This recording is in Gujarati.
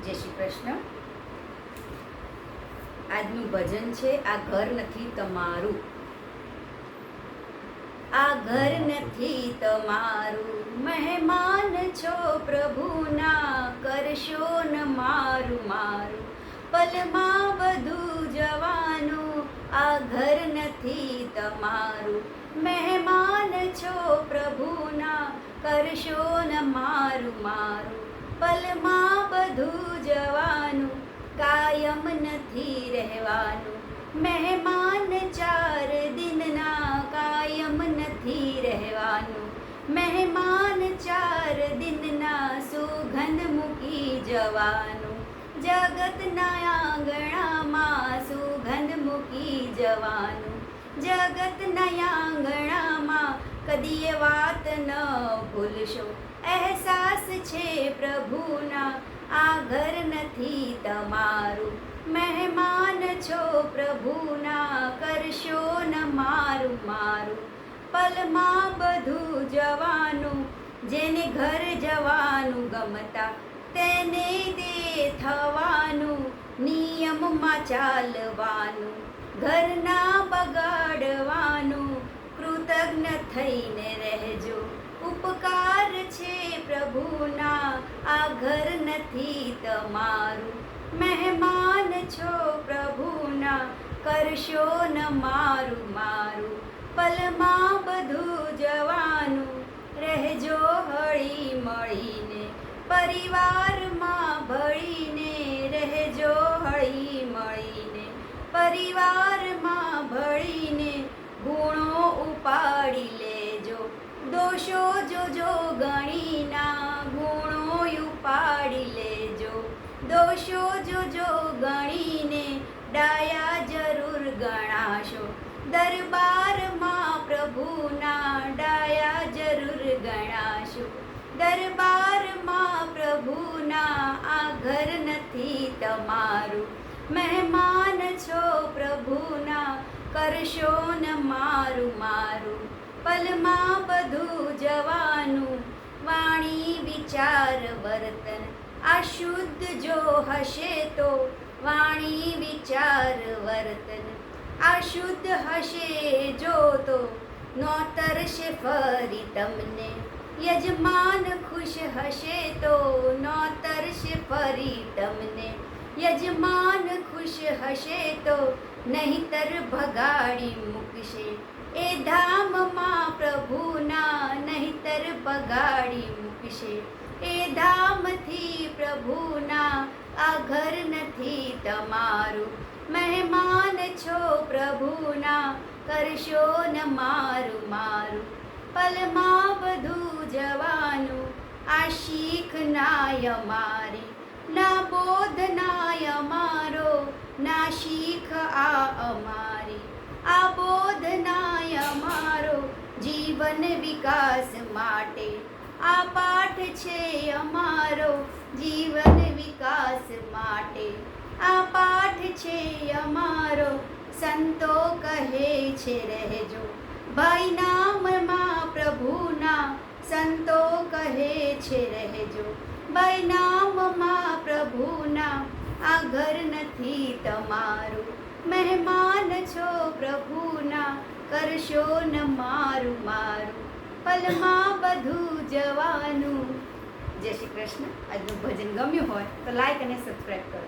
જય શ્રી કૃષ્ણ. આજનું ભજન છે આ ઘર નથી તમારું. આ ઘર નથી તમારું, મહેમાન છો પ્રભુના, કરશો ન મારું મારું, પલમાં બધું જવાનું. આ ઘર નથી તમારું, મહેમાન છો પ્રભુના, કરશો ન મારું મારું, પલમાં બધું જવાનું. કાયમ નથી રહેવાનું, મહેમાન 4 દિનના, કાયમ નથી રહેવાનું, મહેમાન 4 દિનના, સુગંધ મૂકી જવાનું. જગતના આંગણામાં સુગંધ મૂકી જવાનું, જગતના આંગણામાં કદીએ વાત ન ભૂલશો. અહેસાસ છે પ્રભુના, આ ઘર નથી તમારું, મહેમાન છો પ્રભુના, કરશો ન મારું મારું, પલમાં બધું જવાનું. જેને ઘર જવાનું ગમતા તેને તે થવાનું, નિયમમાં ચાલવાનું, ઘરના બગાડવાનું. કૃતજ્ઞ થઈને રહેજો, ઉપકાર છે પ્રભુના, આ ઘર નથી તમારું, મહેમાન છો પ્રભુના, કરશો ન મારું મારું, પલમાં બધું જવાનું. રહેજો હળી મળીને, પરિવારમાં ભળીને, રહેજો હળી મળીને, પરિવારમાં ભળીને. ગુણો ઉપાડી લેજો, દોષો જોજો ગણીના, ગુણો ઉપાડી લેજો, દોષો જોજો ગણીને. ડાયા જરૂર ગણાશો, દરબારમાં પ્રભુના, ડાયા જરૂર ગણાશો, દરબારમાં પ્રભુના. આ ઘર નથી તમારું, મહેમાન છો પ્રભુના, કરશો ન મારું મારું, પલમાં બધું જવાનું. વાણી વિચાર વર્તન આ શુદ્ધ જો હશે તો, વાણી વિચાર વર્તન આ શુદ્ધ હશે જો તો, નોતરશે ફરી તમને. યજમાન ખુશ હશે તો, નોતરશે ફરી તમને. યજમાન ખુશ હશે તો, નહીતર ભગાડી મૂકશે એ ધામમાં પ્રભુના, નહીતર ભગાડી મૂકશે એ ધામથી પ્રભુના. આ ઘર નથી તમારું, મહેમાન છો પ્રભુના, કરશો ન મારું મારું, પલમાં બધું જવાનું. આ શીખ નાય અમારી, ના બોધ નાય અમારો, ના શીખ આ અમારી, આ બોધ નાય અમારો. જીવન વિકાસ માટે આ પાઠ છે અમારો, જીવન વિકાસ માટે આ પાઠ છે અમારો. સંતો કહે છે રહેજો ભાઈ નામમાં પ્રભુના, સંતો કહે છે રહેજો ભાઈ નામમાં પ્રભુના. આ ઘર નથી તમારું, મહેમાન છો પ્રભુના, કરશો ન મારું મારું, પલમાં બધું જવાનું. જય શ્રી કૃષ્ણ. આજનું ભજન ગમ્યું હોય તો લાઈક અને સબસ્ક્રાઈબ કરો.